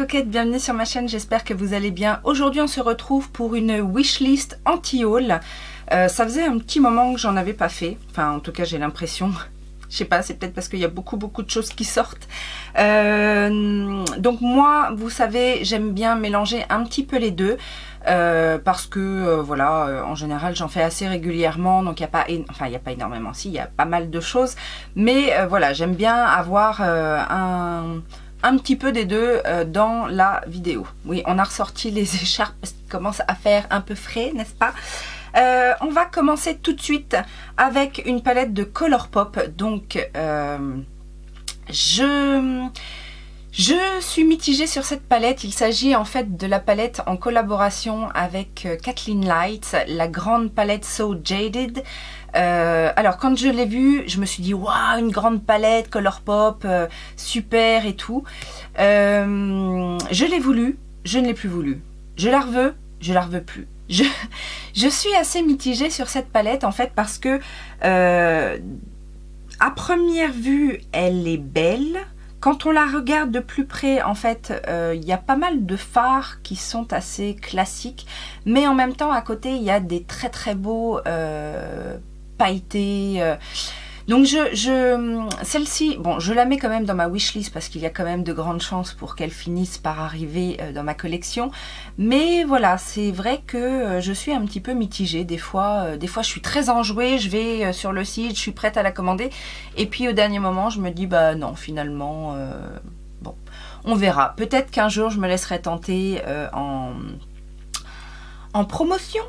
coquettes, bienvenue sur ma chaîne, j'espère que vous allez bien. Aujourd'hui on se retrouve pour une wishlist anti-haul. Ça faisait un petit moment que j'en avais pas fait, enfin en tout cas j'ai l'impression, je sais pas, c'est peut-être parce qu'il y a beaucoup de choses qui sortent. Donc moi, vous savez, j'aime bien mélanger un petit peu les deux. Parce que voilà, en général j'en fais assez régulièrement, donc il n'y a pas, enfin il n'y a pas énormément, si, il y a pas mal de choses, mais voilà, j'aime bien avoir un petit peu des deux dans la vidéo. Oui, on a ressorti les écharpes parce qu'il commence à faire un peu frais, n'est-ce pas? On va commencer tout de suite avec une palette de Colourpop. Donc je suis mitigée sur cette palette. Il s'agit en fait de la palette en collaboration avec Kathleen Lights, la grande palette So Jaded. Alors quand je l'ai vue, je me suis dit waouh, une grande palette Colourpop, super et tout. Je l'ai voulu, je ne l'ai plus voulu. Je la reveux plus. Je suis assez mitigée sur cette palette en fait parce que à première vue elle est belle. Quand on la regarde de plus près, en fait, il y a pas mal de fards qui sont assez classiques, mais en même temps, à côté, il y a des très beaux pailletés. Donc, celle-ci, bon, je la mets quand même dans ma wishlist parce qu'il y a quand même de grandes chances pour qu'elle finisse par arriver dans ma collection. Mais voilà, c'est vrai que je suis un petit peu mitigée. Des fois, je suis très enjouée, je vais sur le site, je suis prête à la commander. Et puis au dernier moment, je me dis, bah non, finalement, bon, on verra. Peut-être qu'un jour, je me laisserai tenter en promotion.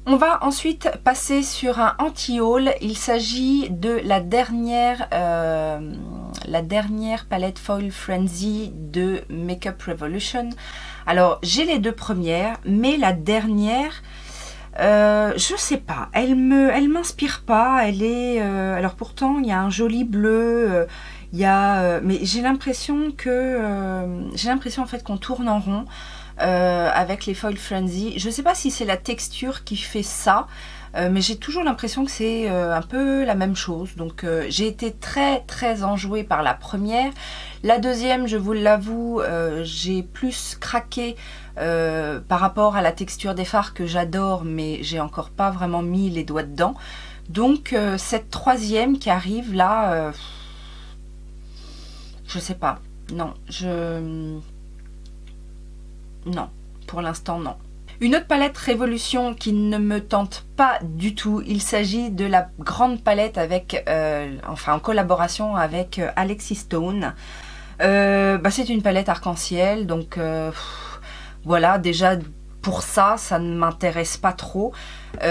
On va ensuite passer sur un anti-haul. Il s'agit de la dernière palette Foil Frenzy de Makeup Revolution. Alors, j'ai les deux premières, mais la dernière, je sais pas, elle m'inspire pas. Elle est, alors pourtant, il y a un joli bleu, il y a, mais j'ai l'impression en fait qu'on tourne en rond. Avec les Foil Frenzy, je sais pas si c'est la texture qui fait ça, mais j'ai toujours l'impression que c'est un peu la même chose. Donc j'ai été très enjouée par la première. La deuxième, je vous l'avoue, j'ai plus craqué par rapport à la texture des fards que j'adore, mais j'ai encore pas vraiment mis les doigts dedans. Donc cette troisième qui arrive là, je sais pas, non, non, pour l'instant non. Une autre palette Révolution qui ne me tente pas du tout, il s'agit de la grande palette avec, enfin en collaboration avec Alexis Stone. C'est une palette arc-en-ciel, donc voilà, déjà pour ça ne m'intéresse pas trop. C'est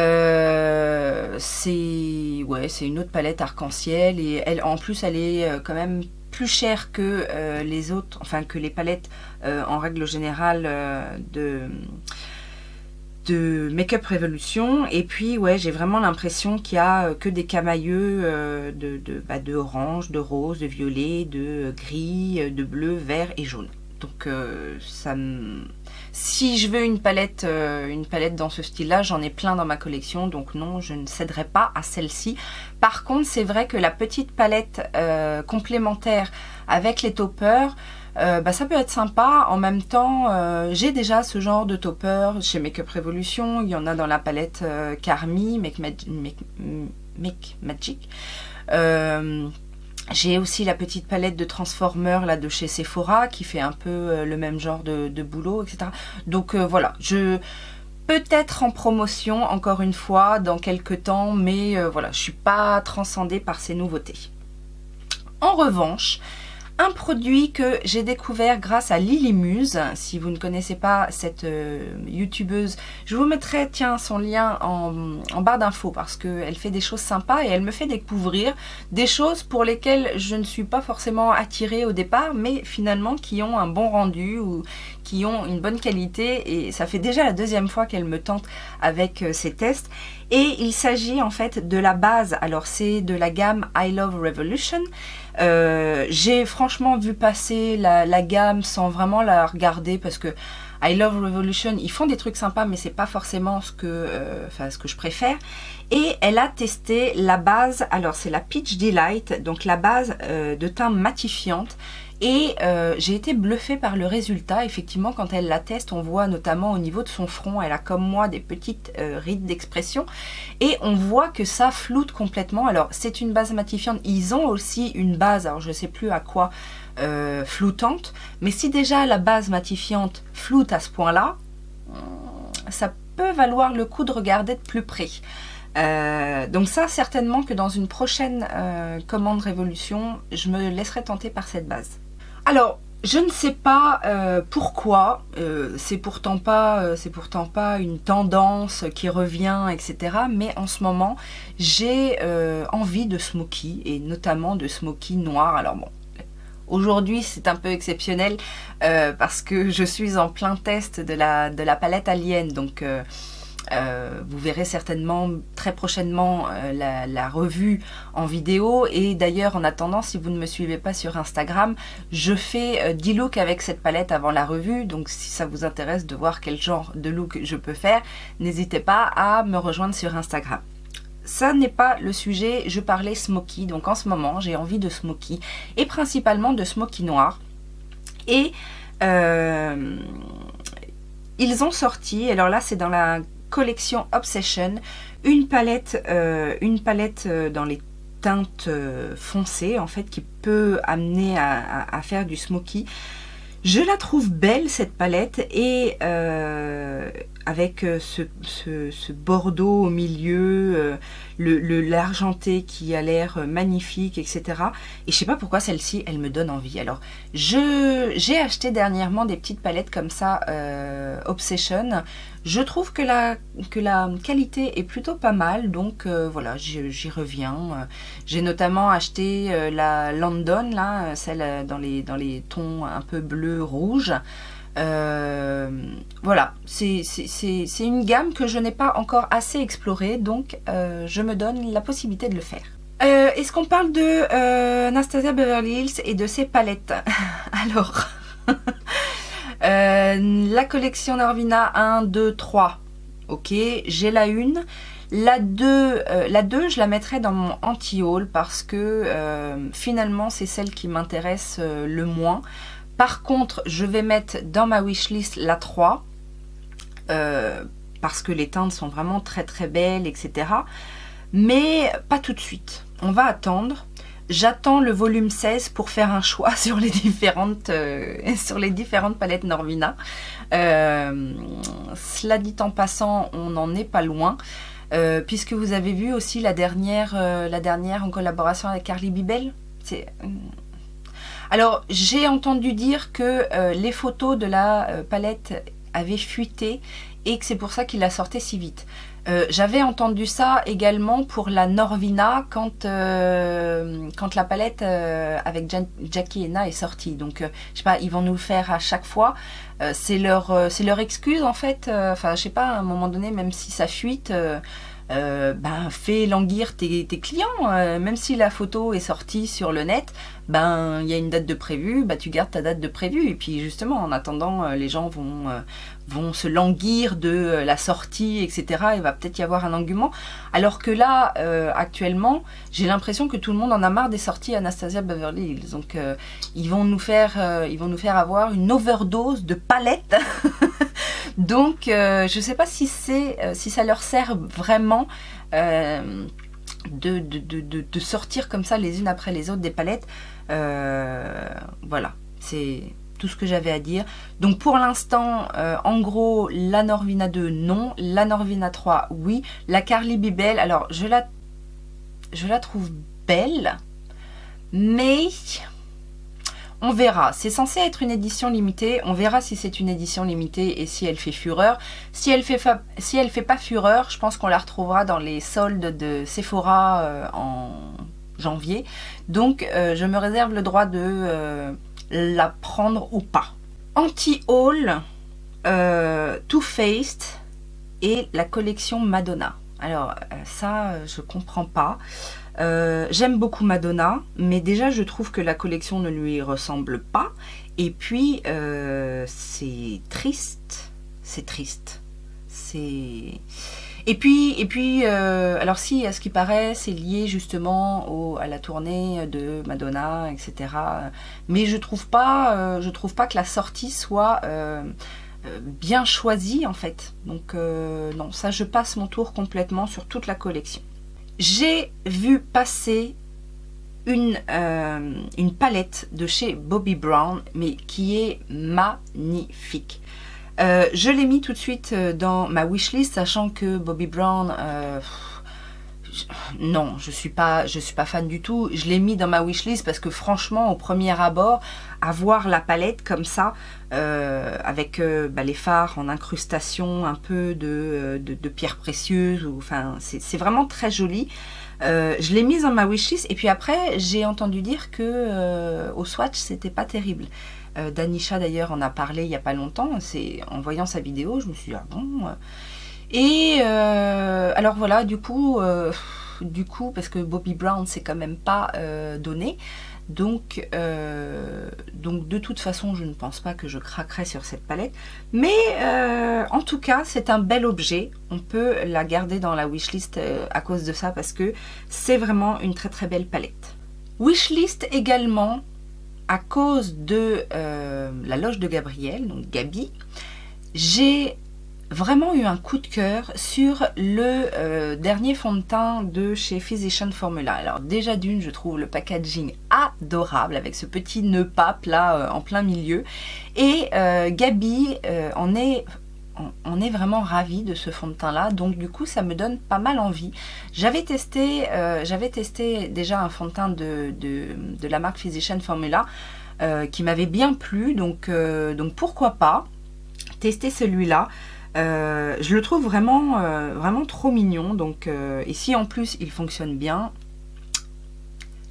une autre palette arc-en-ciel et elle, en plus elle est quand même plus cher que les autres, enfin que les palettes en règle générale de Makeup Revolution. Et puis ouais, j'ai vraiment l'impression qu'il y a que des camailleux de orange, de rose, de violet, de gris, de bleu, vert et jaune. Donc si je veux une palette dans ce style-là, j'en ai plein dans ma collection, donc non, je ne céderai pas à celle-ci. Par contre, c'est vrai que la petite palette complémentaire avec les toppers, ça peut être sympa. En même temps, j'ai déjà ce genre de topper chez Makeup Revolution. Il y en a dans la palette Carmi, Make Magic. J'ai aussi la petite palette de Transformer là de chez Sephora qui fait un peu le même genre de boulot, etc. Donc voilà, peut-être en promotion encore une fois dans quelques temps, mais voilà, je suis pas transcendée par ces nouveautés. En revanche, un produit que j'ai découvert grâce à Lily Muse. Si vous ne connaissez pas cette youtubeuse, je vous mettrai son lien en barre d'infos parce qu'elle fait des choses sympas et elle me fait découvrir des choses pour lesquelles je ne suis pas forcément attirée au départ, mais finalement qui ont un bon rendu ou qui ont une bonne qualité, et ça fait déjà la deuxième fois qu'elle me tente avec ses tests. Et il s'agit en fait de la base, alors c'est de la gamme I Love Revolution. J'ai franchement vu passer la gamme sans vraiment la regarder parce que I Love Revolution, ils font des trucs sympas, mais c'est pas forcément ce que je préfère. Et elle a testé la base, alors c'est la Peach Delight, donc la base de teint matifiante. Et j'ai été bluffée par le résultat. Effectivement, quand elle la teste, on voit notamment au niveau de son front, elle a comme moi des petites rides d'expression. Et on voit que ça floute complètement. Alors, c'est une base matifiante. Ils ont aussi une base, alors je ne sais plus à quoi, floutante. Mais si déjà la base matifiante floute à ce point-là, ça peut valoir le coup de regarder de plus près. Donc ça, certainement que dans une prochaine commande Révolution, je me laisserai tenter par cette base. Alors, je ne sais pas pourquoi, c'est pourtant pas une tendance qui revient, etc. Mais en ce moment, j'ai envie de smoky, et notamment de smoky noir. Alors bon, aujourd'hui, c'est un peu exceptionnel parce que je suis en plein test de la palette Alien, donc vous verrez certainement très prochainement la revue en vidéo. Et d'ailleurs, en attendant, si vous ne me suivez pas sur Instagram, je fais 10 looks avec cette palette avant la revue. Donc si ça vous intéresse de voir quel genre de look je peux faire, n'hésitez pas à me rejoindre sur Instagram. Ça n'est pas le sujet, je parlais smoky. Donc en ce moment, j'ai envie de smoky, et principalement de smoky noir. Et ils ont sorti, alors là c'est dans la collection Obsession, une palette dans les teintes foncées, en fait, qui peut amener à faire du smoky. Je la trouve belle, cette palette, et avec ce bordeaux au milieu, l'argenté qui a l'air magnifique, etc. Et je sais pas pourquoi celle-ci, elle me donne envie. Alors, j'ai acheté dernièrement des petites palettes comme ça, Obsession. Je trouve que la qualité est plutôt pas mal, donc voilà, j'y reviens. J'ai notamment acheté la London, là, celle dans les tons un peu bleu-rouge. Voilà, c'est une gamme que je n'ai pas encore assez explorée, donc je me donne la possibilité de le faire. Est-ce qu'on parle de Anastasia Beverly Hills et de ses palettes? Alors, la collection Norvina 1, 2, 3, ok, j'ai la 1. La 2, je la mettrai dans mon anti-haul parce que finalement, c'est celle qui m'intéresse le moins. Par contre, je vais mettre dans ma wishlist la 3 parce que les teintes sont vraiment très très belles, etc. Mais pas tout de suite. On va attendre. J'attends le volume 16 pour faire un choix sur les différentes palettes Norvina. Cela dit en passant, on n'en est pas loin. Puisque vous avez vu aussi la dernière en collaboration avec Carly Bibel. Alors, j'ai entendu dire que les photos de la palette avaient fuité et que c'est pour ça qu'il la sortait si vite. J'avais entendu ça également pour la Norvina quand la palette avec Jackie Henna est sortie. Donc, je sais pas, ils vont nous le faire à chaque fois. C'est leur excuse en fait. Enfin, je sais pas, à un moment donné, même si ça fuite... fais languir tes clients, même si la photo est sortie sur le net, il y a une date de prévu, tu gardes ta date de prévu, et puis justement en attendant les gens vont se languir de la sortie, etc. Il va peut-être y avoir un engouement, alors que là actuellement j'ai l'impression que tout le monde en a marre des sorties Anastasia Beverly Hills, donc ils vont nous faire avoir une overdose de palettes. Donc je sais pas si ça leur sert vraiment de sortir comme ça les unes après les autres des palettes. Voilà, c'est tout ce que j'avais à dire. Donc pour l'instant, en gros, la Norvina 2, non. La Norvina 3, oui. La Carly Bibel, alors je la trouve belle, mais... on verra, c'est censé être une édition limitée, on verra si c'est une édition limitée et si elle fait fureur. Si elle fait pas fureur, je pense qu'on la retrouvera dans les soldes de Sephora en janvier. Donc je me réserve le droit de la prendre ou pas. Anti-haul, Too Faced et la collection Madonna. Alors ça, je comprends pas. J'aime beaucoup Madonna, mais déjà je trouve que la collection ne lui ressemble pas. Et puis c'est triste. Alors si, à ce qui paraît, c'est lié justement à la tournée de Madonna, etc. Mais je trouve pas que la sortie soit bien choisie en fait. Donc non, ça je passe mon tour complètement sur toute la collection. J'ai vu passer une palette de chez Bobbi Brown, mais qui est magnifique. Je l'ai mis tout de suite dans ma wishlist, sachant que Bobbi Brown, non, je suis pas fan du tout. Je l'ai mis dans ma wishlist parce que franchement, au premier abord, avoir la palette comme ça, avec les fards en incrustation, un peu de pierres précieuses, enfin, c'est vraiment très joli. Je l'ai mise dans ma wishlist et puis après j'ai entendu dire que au swatch c'était pas terrible. Danisha d'ailleurs en a parlé il y a pas longtemps. C'est en voyant sa vidéo, je me suis dit ah bon. Et alors voilà, du coup parce que Bobbi Brown c'est quand même pas donné. Donc de toute façon, je ne pense pas que je craquerai sur cette palette. Mais en tout cas, c'est un bel objet. On peut la garder dans la wishlist à cause de ça, parce que c'est vraiment une très très belle palette. Wishlist également à cause de la loge de Gabrielle, donc Gabi. J'ai vraiment eu un coup de cœur sur le dernier fond de teint de chez Physicians Formula. Alors déjà d'une, je trouve le packaging adorable avec ce petit nœud pape là en plein milieu, et Gabi en est vraiment ravie de ce fond de teint là, donc du coup ça me donne pas mal envie. J'avais testé déjà un fond de teint de la marque Physicians Formula qui m'avait bien plu, donc pourquoi pas tester celui-là. Je le trouve vraiment trop mignon, donc et si en plus il fonctionne bien,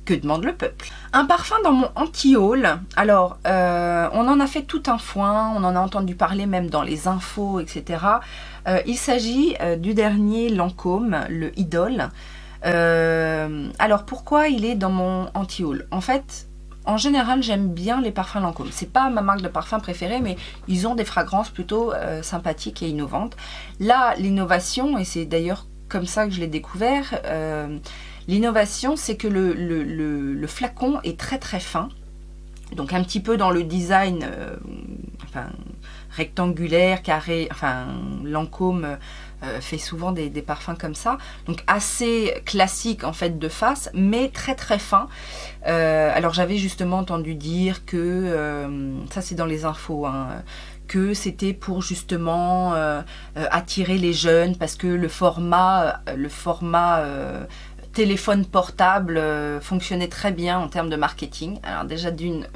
que demande le peuple? Un parfum dans mon anti-haul. Alors on en a fait tout un foin, on en a entendu parler même dans les infos, etc. Il s'agit du dernier Lancôme, le Idole. Alors pourquoi il est dans mon anti-haul? En fait, en général, j'aime bien les parfums Lancôme. C'est pas ma marque de parfum préférée, mais ils ont des fragrances plutôt sympathiques et innovantes. Là, l'innovation, et c'est d'ailleurs comme ça que je l'ai découvert, l'innovation, c'est que le flacon est très très fin. Donc un petit peu dans le design rectangulaire, carré, enfin Lancôme fait souvent des parfums comme ça, donc assez classique en fait de face, mais très très fin. Alors j'avais justement entendu dire que, ça c'est dans les infos, hein, que c'était pour justement attirer les jeunes, parce que le format téléphone portable fonctionnait très bien en termes de marketing. Alors déjà d'une,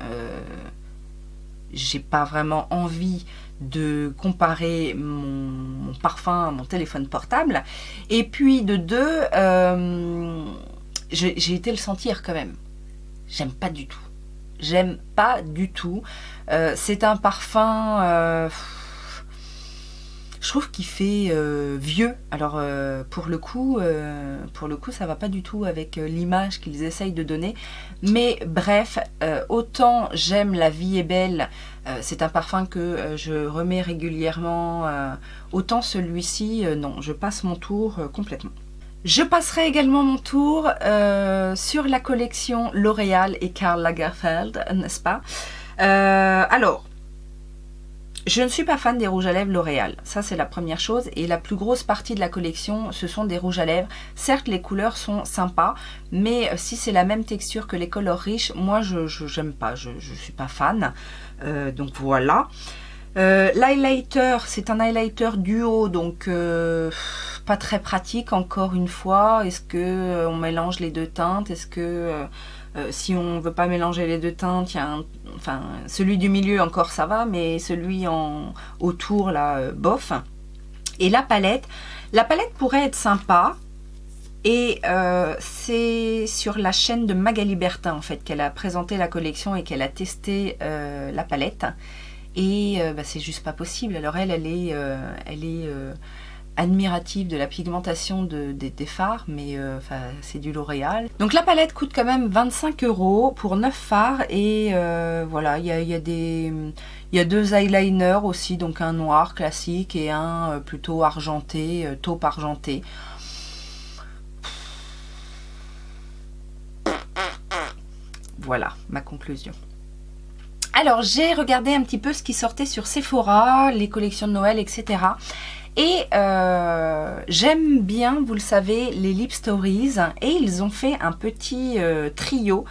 j'ai pas vraiment envie de comparer mon parfum à mon téléphone portable, et puis de deux, j'ai été le sentir quand même. J'aime pas du tout. J'aime pas du tout. C'est un parfum, je trouve qu'il fait vieux. Alors pour le coup, ça va pas du tout avec l'image qu'ils essayent de donner. Mais bref, autant j'aime La Vie est belle, c'est un parfum que je remets régulièrement, autant celui-ci, non, je passe mon tour complètement. Je passerai également mon tour sur la collection L'Oréal et Karl Lagerfeld, n'est-ce pas? Alors, je ne suis pas fan des rouges à lèvres L'Oréal, ça c'est la première chose, et la plus grosse partie de la collection ce sont des rouges à lèvres. Certes les couleurs sont sympas, mais si c'est la même texture que les Color Riche, moi j'aime pas, je suis pas fan, donc voilà. L'highlighter, c'est un highlighter duo, donc pas très pratique encore une fois. Est-ce que on mélange les deux teintes? Est-ce que si on veut pas mélanger les deux teintes, il y a enfin celui du milieu encore ça va, mais celui autour là, bof. Et la palette pourrait être sympa. Et c'est sur la chaîne de Magali Bertin en fait qu'elle a présenté la collection et qu'elle a testé la palette. Et c'est juste pas possible. Alors elle est admirative de la pigmentation des fards, mais c'est du L'Oréal. Donc la palette coûte quand même 25 € pour 9 fards, et voilà, il y a 2 eyeliners aussi, donc un noir classique et un plutôt argenté, taupe argenté. Voilà ma conclusion. Alors j'ai regardé un petit peu ce qui sortait sur Sephora, les collections de Noël, etc. Et j'aime bien, vous le savez, les Lip Stories, et ils ont fait un petit trio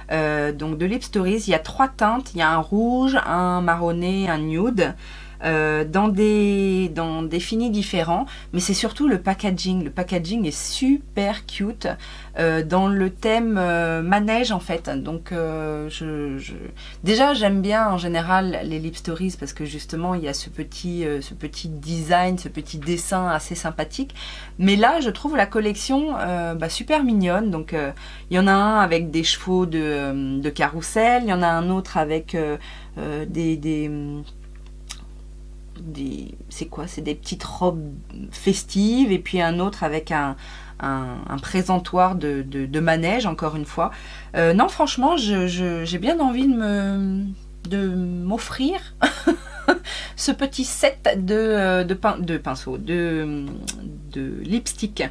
donc de Lip Stories. Il y a 3 teintes, il y a un rouge, un marronné, un nude, dans des finis différents, mais c'est surtout le packaging. Le packaging est super cute, dans le thème manège en fait. Donc déjà j'aime bien en général les Lip Stories parce que justement il y a ce petit design, ce petit dessin assez sympathique. Mais là je trouve la collection super mignonne. Donc il y en a un avec des chevaux de carrousel, il y en a un autre avec c'est quoi, c'est des petites robes festives, et puis un autre avec un présentoir de manège, encore une fois. Non, franchement, j'ai bien envie de m'offrir ce petit set de pinceaux, de lipstick.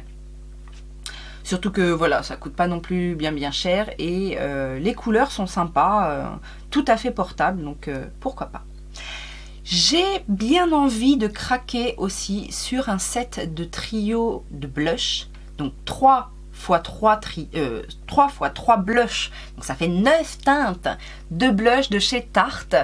Surtout que voilà, ça coûte pas non plus bien cher, et les couleurs sont sympas, tout à fait portables, donc pourquoi pas. J'ai bien envie de craquer aussi sur un set de trio de blush, donc 3 x 3 blushs, donc ça fait 9 teintes de blush de chez Tarte.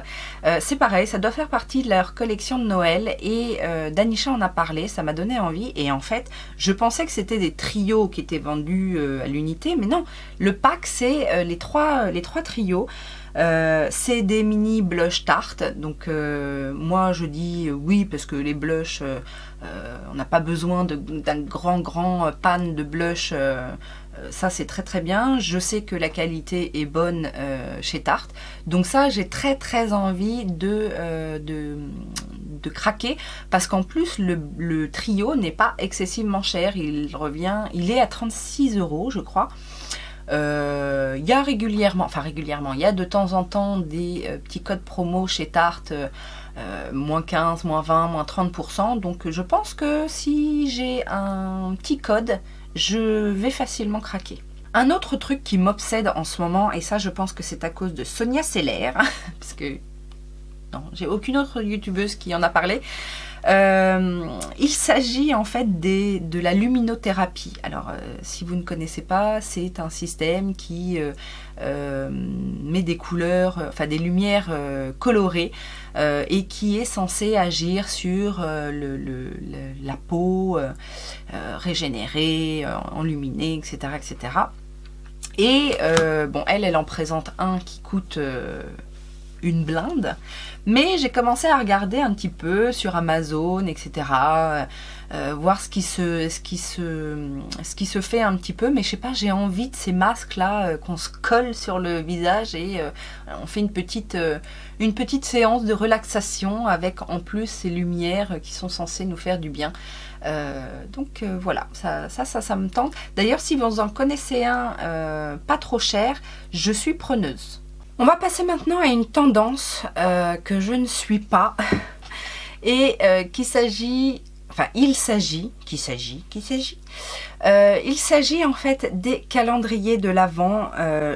C'est pareil, ça doit faire partie de leur collection de Noël, et Danisha en a parlé, ça m'a donné envie. Et en fait, je pensais que c'était des trios qui étaient vendus à l'unité, mais non, le pack c'est les trois trios. C'est des mini blush Tarte, donc moi je dis oui parce que les blushs, on n'a pas besoin d'un grand pan de blush, ça c'est très bien. Je sais que la qualité est bonne chez Tarte, donc ça j'ai très envie de craquer, parce qu'en plus le trio n'est pas excessivement cher, il est à 36 € je crois. Il y a régulièrement, il y a de temps en temps des petits codes promo chez Tarte, moins 15, moins 20, moins 30%. Donc je pense que si j'ai un petit code, je vais facilement craquer. Un autre truc qui m'obsède en ce moment, et ça je pense que c'est à cause de Sonia Seller, parce que non, j'ai aucune autre youtubeuse qui en a parlé. Il s'agit en fait de la luminothérapie. Alors si vous ne connaissez pas, c'est un système qui met des couleurs, des lumières colorées, et qui est censé agir sur la peau, régénérer, enluminer, etc. Et bon, elle en présente un qui coûte une blinde, mais j'ai commencé à regarder un petit peu sur Amazon, etc. Voir ce qui se fait un petit peu, mais je sais pas, j'ai envie de ces masques là qu'on se colle sur le visage, et on fait une petite séance de relaxation avec en plus ces lumières qui sont censées nous faire du bien. Donc voilà, ça me tente. D'ailleurs, si vous en connaissez un pas trop cher, je suis preneuse. On va passer maintenant à une tendance que je ne suis pas, et il s'agit en fait des calendriers de l'Avent.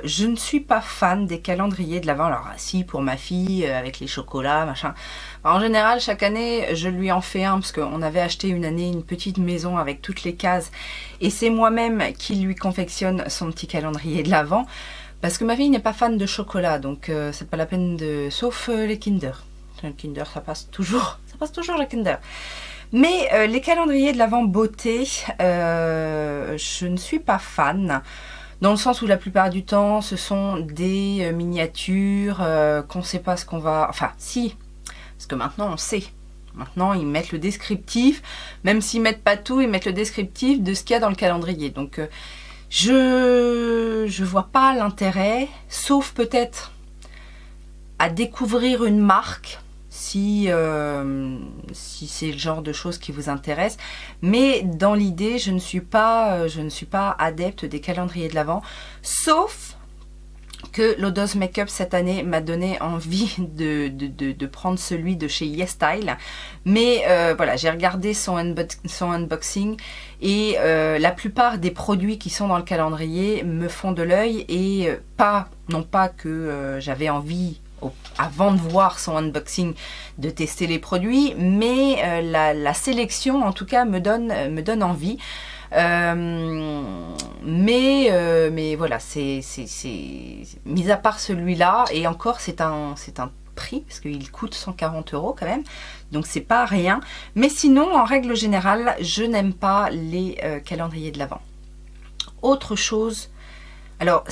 Je ne suis pas fan des calendriers de l'Avent. Alors si, pour ma fille, avec les chocolats, machin. En général, chaque année, je lui en fais un, parce qu'on avait acheté une année une petite maison avec toutes les cases, et c'est moi-même qui lui confectionne son petit calendrier de l'Avent. Parce que ma fille n'est pas fan de chocolat, donc c'est pas la peine de... Sauf les Kinder. Le Kinder, ça passe toujours le Kinder. Mais les calendriers de l'Avent beauté, je ne suis pas fan. Dans le sens où la plupart du temps, ce sont des miniatures, qu'on ne sait pas ce qu'on va... Enfin, si, parce que maintenant on sait. Maintenant, ils mettent le descriptif. Même s'ils mettent pas tout, ils mettent le descriptif de ce qu'il y a dans le calendrier. Donc... je vois pas l'intérêt, sauf peut-être à découvrir une marque, si c'est le genre de choses qui vous intéresse. Mais dans l'idée, je ne suis pas adepte des calendriers de l'Avent, sauf que l'Odos Makeup cette année m'a donné envie de prendre celui de chez YesStyle. Mais voilà, j'ai regardé son unboxing et la plupart des produits qui sont dans le calendrier me font de l'œil et non pas que j'avais envie avant de voir son unboxing de tester les produits, mais la sélection en tout cas me donne envie. Mais voilà, c'est mis à part celui-là, et encore c'est un prix parce qu'il coûte 140 € quand même, donc c'est pas rien. Mais sinon, en règle générale, je n'aime pas les calendriers de l'Avent. Autre chose, alors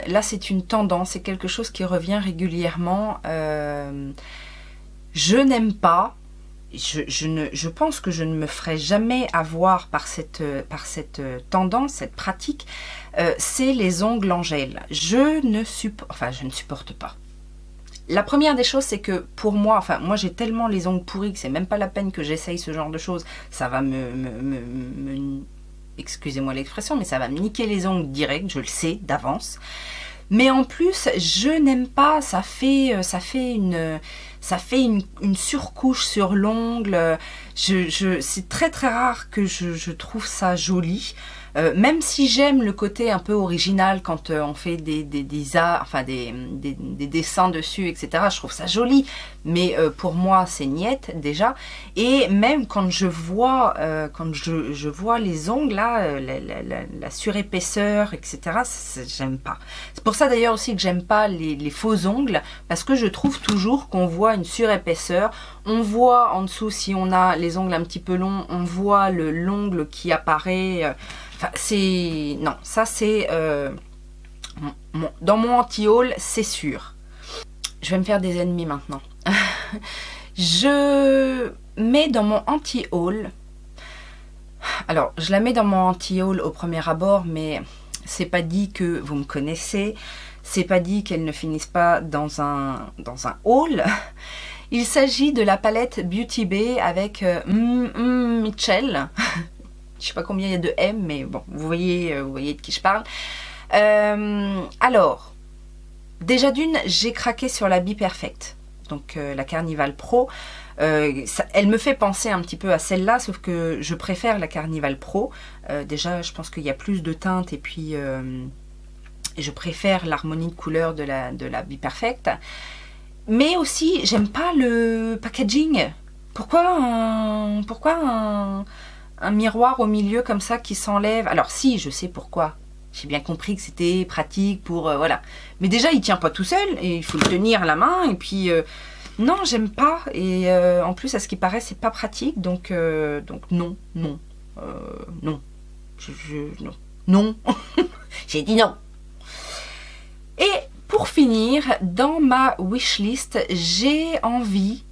là c'est une tendance, c'est quelque chose qui revient régulièrement. Je n'aime pas. Je pense que je ne me ferai jamais avoir par cette tendance, cette pratique, c'est les ongles en gel. Je ne supporte pas. La première des choses, c'est que pour moi, moi j'ai tellement les ongles pourris que c'est même pas la peine que j'essaye ce genre de choses. Ça va excusez-moi l'expression, mais ça va me niquer les ongles direct, je le sais d'avance. Mais en plus, je n'aime pas, ça fait une surcouche sur l'ongle. C'est très très rare que je trouve ça joli. Même si j'aime le côté un peu original quand on fait des dessins dessus, etc. Je trouve ça joli, mais pour moi c'est niette déjà. Et même quand je vois les ongles là, la surépaisseur, etc. J'aime pas. C'est pour ça d'ailleurs aussi que j'aime pas les faux ongles, parce que je trouve toujours qu'on voit une surépaisseur. On voit en dessous, si on a les ongles un petit peu longs, on voit l'ongle qui apparaît. Non, ça c'est dans mon anti-haul, c'est sûr. Je vais me faire des ennemis maintenant. Je mets dans mon anti-haul, alors je la mets dans mon anti-haul au premier abord, mais c'est pas dit que vous me connaissez, c'est pas dit qu'elle ne finisse pas dans un haul. Il s'agit de la palette Beauty Bay avec Mitchell. Je sais pas combien il y a de M, mais bon, vous voyez de qui je parle. Alors, déjà d'une, j'ai craqué sur la Be Perfect, donc la Carnival Pro. Elle me fait penser un petit peu à celle-là, sauf que je préfère la Carnival Pro. Déjà, je pense qu'il y a plus de teintes, et puis je préfère l'harmonie de couleurs de la Be Perfect. Mais aussi, j'aime pas le packaging. Pourquoi un miroir au milieu comme ça qui s'enlève? Alors si, je sais pourquoi. J'ai bien compris que c'était pratique pour... voilà. Mais déjà, il tient pas tout seul, et il faut le tenir à la main, et puis... non, j'aime pas. Et en plus, à ce qui paraît, c'est pas pratique, donc non. Non. Non. J'ai dit non. Et pour finir, dans ma wishlist, j'ai envie...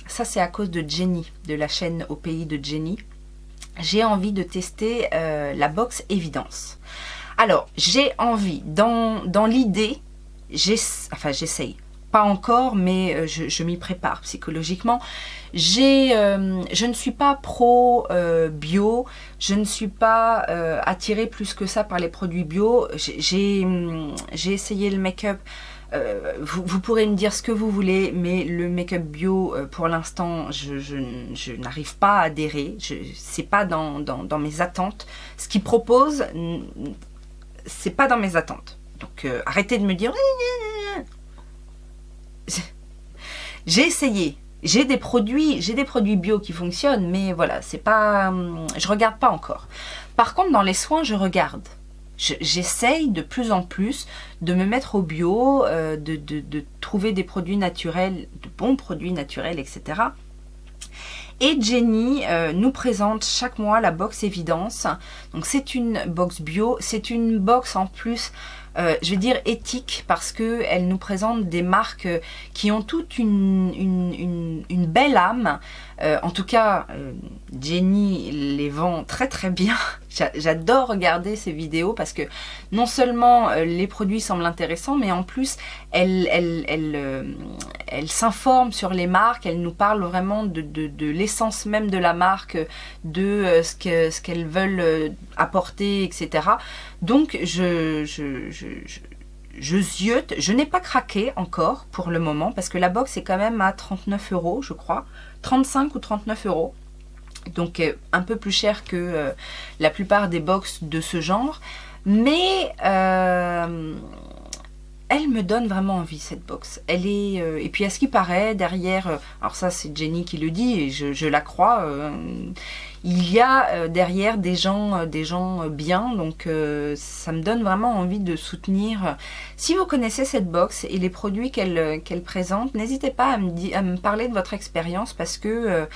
Ça, c'est à cause de Jenny, de la chaîne Au Pays de Jenny. J'ai envie de tester la box Évidence. Alors, j'ai envie, dans l'idée, j'essaye, pas encore, mais je m'y prépare psychologiquement. Je ne suis pas pro bio, je ne suis pas attirée plus que ça par les produits bio. J'ai essayé le make-up. Vous pourrez me dire ce que vous voulez, mais le make-up bio, pour l'instant, je n'arrive pas à adhérer. C'est pas dans mes attentes. Ce qu'ils proposent, c'est pas dans mes attentes. Donc arrêtez de me dire... J'ai essayé. J'ai des produits bio qui fonctionnent, mais voilà, c'est pas... Je regarde pas encore. Par contre, dans les soins, je regarde. J'essaye de plus en plus de me mettre au bio, de trouver des produits naturels, de bons produits naturels, etc. Et Jenny nous présente chaque mois la box Évidence. Donc c'est une box bio, c'est une box en plus, je vais dire éthique, parce qu'elle nous présente des marques qui ont toute une belle âme. En tout cas, Jenny les vend très très bien. J'adore regarder ces vidéos parce que non seulement les produits semblent intéressants, mais en plus elle s'informe sur les marques, elle nous parle vraiment de l'essence même de la marque, de ce qu'elles veulent apporter, etc. Donc je ziote, je n'ai pas craqué encore pour le moment parce que la box est quand même à 39 € je crois, 35 ou 39 €. Donc un peu plus cher que la plupart des box de ce genre. Mais elle me donne vraiment envie cette box. Elle est et puis à ce qui paraît derrière, alors ça c'est Jenny qui le dit et je la crois, il y a derrière des gens bien, donc ça me donne vraiment envie de soutenir. Si vous connaissez cette box et les produits qu'elle présente, n'hésitez pas à me parler de votre expérience parce que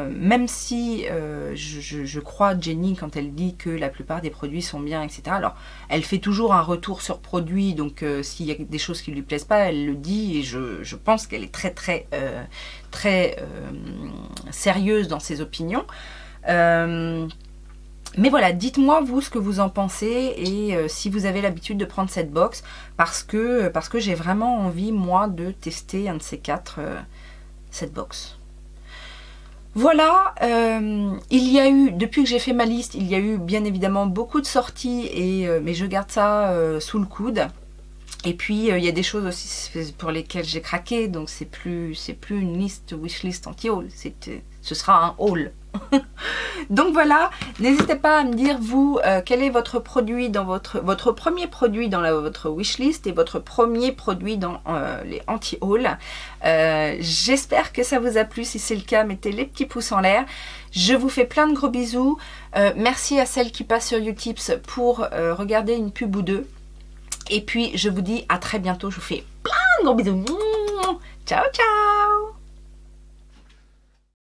même si je crois Jenny quand elle dit que la plupart des produits sont bien, etc. Alors, elle fait toujours un retour sur produit, donc s'il y a des choses qui ne lui plaisent pas, elle le dit, et je pense qu'elle est très sérieuse dans ses opinions. Mais voilà, dites-moi vous ce que vous en pensez et si vous avez l'habitude de prendre cette box, parce que j'ai vraiment envie, moi, de tester un de ces quatre, cette box. Voilà, il y a eu, depuis que j'ai fait ma liste, il y a eu bien évidemment beaucoup de sorties, mais je garde ça sous le coude. Et puis il y a des choses aussi pour lesquelles j'ai craqué, donc c'est plus une liste wishlist anti-haul, ce sera un haul. Donc voilà, n'hésitez pas à me dire vous quel est votre produit dans votre premier produit dans votre wishlist et votre premier produit dans les anti-haul. J'espère que ça vous a plu. Si c'est le cas, mettez les petits pouces en l'air. Je vous fais plein de gros bisous. Merci à celles qui passent sur Utips pour regarder une pub ou deux. Et puis je vous dis à très bientôt. Je vous fais plein de gros bisous. Ciao ciao.